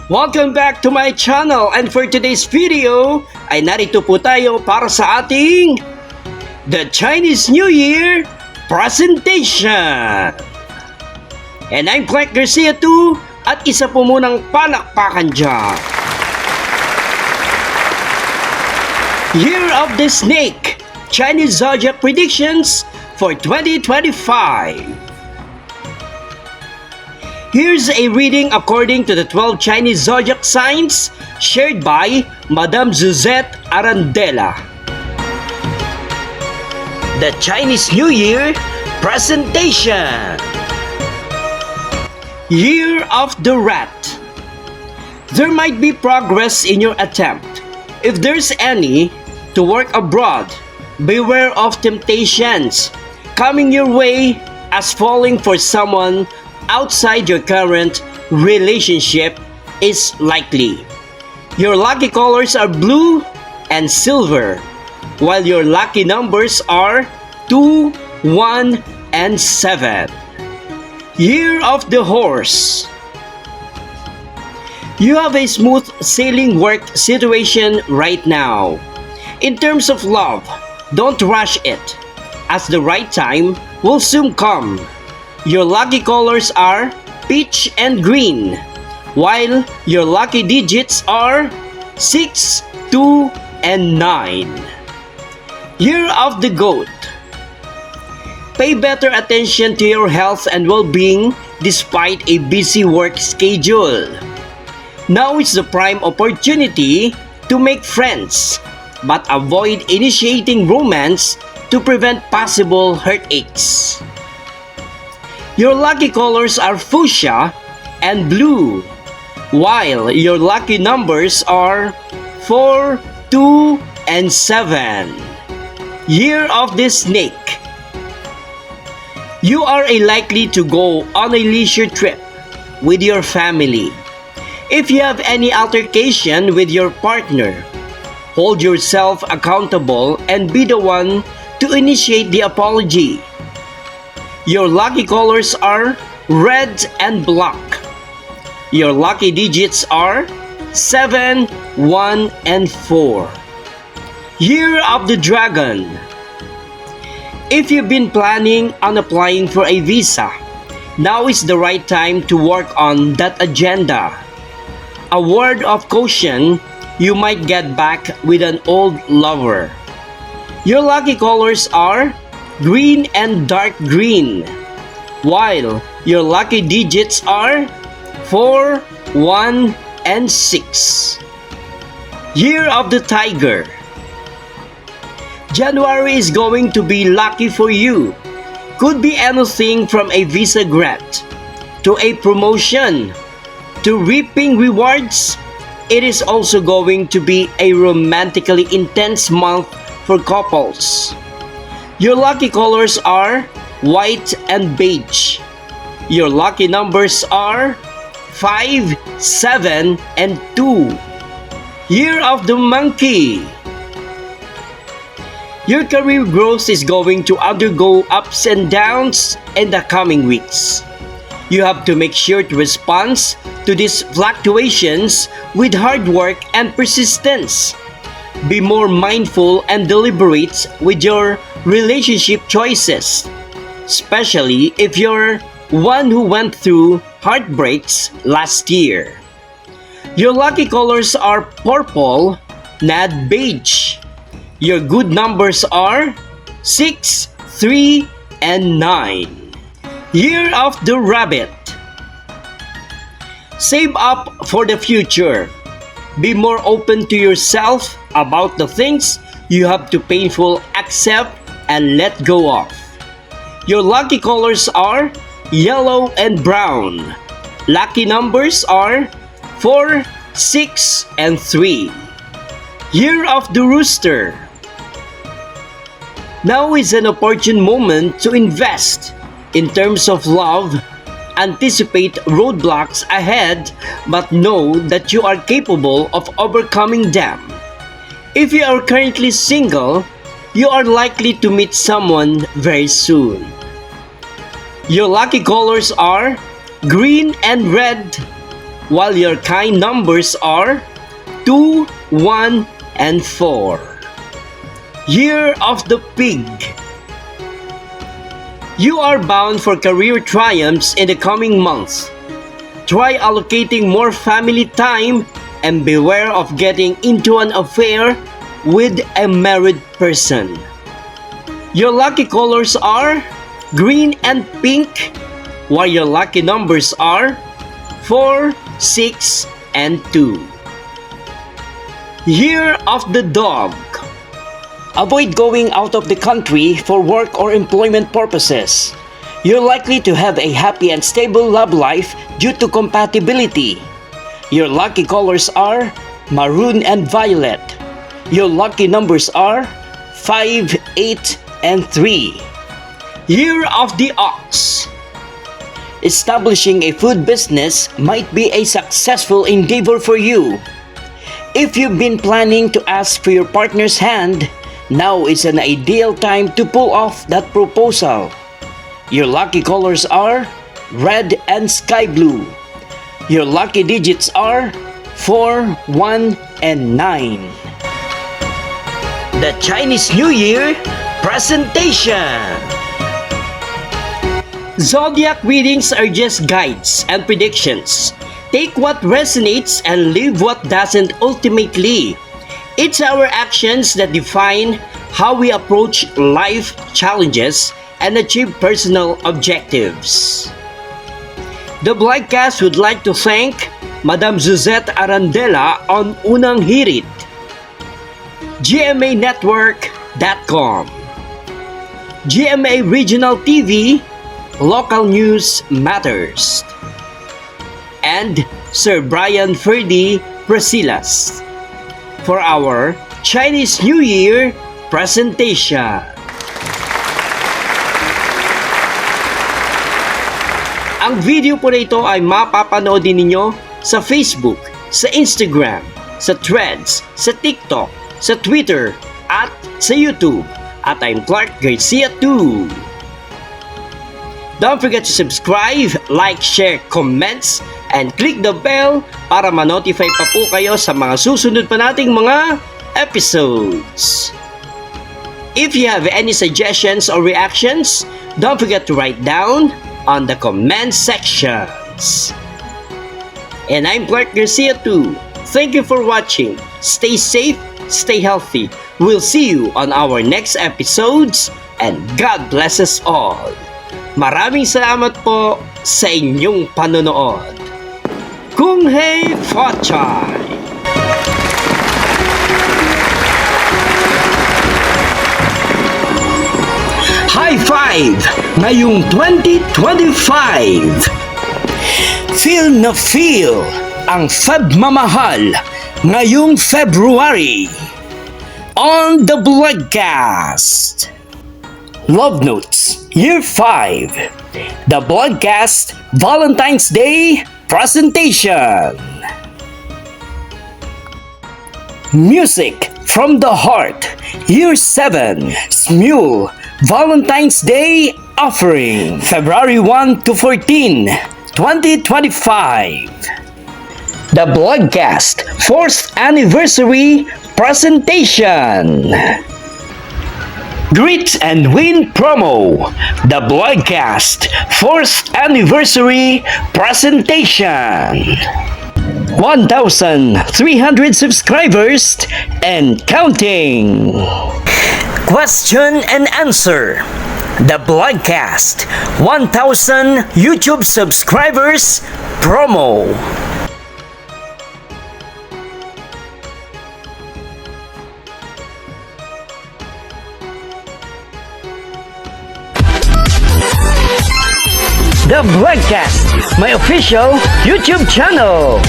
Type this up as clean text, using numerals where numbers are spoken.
Welcome back to my channel, and for today's video ay narito po tayo para sa ating The Chinese New Year presentation. And I'm Clark Garcia too, at isa po munang palakpakan dyan. Year of the Snake, Chinese Zodiac Predictions for 2025. Here's a reading according to the 12 Chinese zodiac signs shared by Madame Suzette Arandela. The Chinese New Year presentation. Year of the Rat. There might be progress in your attempt, if there's any, to work abroad. Beware of temptations coming your way as falling for someone outside your current relationship is likely. Your lucky colors are blue and silver, while your lucky numbers are 2, 1, and 7. Year of the Horse. You have a smooth sailing work situation right now. In terms of love, don't rush it, as the right time will soon come. Your lucky colors are peach and green, while your lucky digits are 6, 2, and 9. Year of the Goat. Pay better attention to your health and well-being despite a busy work schedule. Now is the prime opportunity to make friends, but avoid initiating romance to prevent possible heartaches. Your lucky colors are fuchsia and blue, while your lucky numbers are 4, 2, and 7. Year of the Snake. You are likely to go on a leisure trip with your family. If you have any altercation with your partner, hold yourself accountable and be the one to initiate the apology. Your lucky colors are red and black. Your lucky digits are 7, 1, and 4. Year of the Dragon. If you've been planning on applying for a visa, now is the right time to work on that agenda. A word of caution, you might get back with an old lover. Your lucky colors are green and dark green, while your lucky digits are 4, 1, and 6. Year of the Tiger. January is going to be lucky for you. Could be anything from a visa grant to a promotion to reaping rewards. It is also going to be a romantically intense month for couples. Your lucky colors are white and beige. Your lucky numbers are 5, 7, and 2. Year of the Monkey. Your career growth is going to undergo ups and downs in the coming weeks. You have to make sure to respond to these fluctuations with hard work and persistence. Be more mindful and deliberate with your relationship choices, especially if you're one who went through heartbreaks last year. Your lucky colors are purple, not beige. Your good numbers are 6, 3, and 9. Year of the Rabbit. Save up for the future. Be more open to yourself about the things you have to painfully accept and let go of. Your lucky colors are yellow and brown. Lucky numbers are 4, 6, and 3. Year of the Rooster. Now is an opportune moment to invest. In terms of love, anticipate roadblocks ahead, but know that you are capable of overcoming them. If you are currently single, you are likely to meet someone very soon. Your lucky colors are green and red, while your kind numbers are 2, 1, and 4. Year of the Pig. You are bound for career triumphs in the coming months. Try allocating more family time and beware of getting into an affair with a married person. Your lucky colors are green and pink, while your lucky numbers are 4, 6, and 2. Year of the Dog. Avoid going out of the country for work or employment purposes. You're likely to have a happy and stable love life due to compatibility. Your lucky colors are maroon and violet. Your lucky numbers are 5, 8, and 3. Year of the Ox. Establishing a food business might be a successful endeavor for you. If you've been planning to ask for your partner's hand, now is an ideal time to pull off that proposal. Your lucky colors are red and sky blue. Your lucky digits are 4, 1, and 9. The Chinese New Year presentation. Zodiac readings are just guides and predictions. Take what resonates and leave what doesn't ultimately. It's our actions that define how we approach life challenges and achieve personal objectives. The Blogcast would like to thank Madam Suzette Arandela on Unang Hirit, GMAnetwork.com, GMA Regional TV, Local News Matters, and Sir Brian Ferdy Prasilas for our Chinese New Year presentation. Ang video po na ito ay mapapanood din ninyo sa Facebook, sa Instagram, sa Threads, sa TikTok, sa Twitter, at sa YouTube. At I'm Clark Garcia 2. Don't forget to subscribe, like, share, comments, and click the bell para ma-notify pa po kayo sa mga susunod pa nating mga episodes. If you have any suggestions or reactions, don't forget to write down on the comment sections. And I'm Clark Garcia 2. Thank you for watching. Stay safe, stay healthy. We'll see you on our next episodes, and God bless us all. Maraming salamat po sa inyong panonood. Kung Hei Fachai! High Five ngayong 2025! Feel na feel ang Febmamahal ngayong February on the Blogcast. Love Notes Year 5, the Blogcast Valentine's Day presentation. Music from the Heart Year 7, Smule Valentine's Day Offering, February 1 to 14, 2025. The Blogcast 4th Anniversary Presentation. Greet and Win Promo, the Blogcast 4th Anniversary Presentation. 1,300 subscribers and counting. Question and answer. The Blogcast 1,000 YouTube subscribers promo. The Blogcast, my official YouTube channel.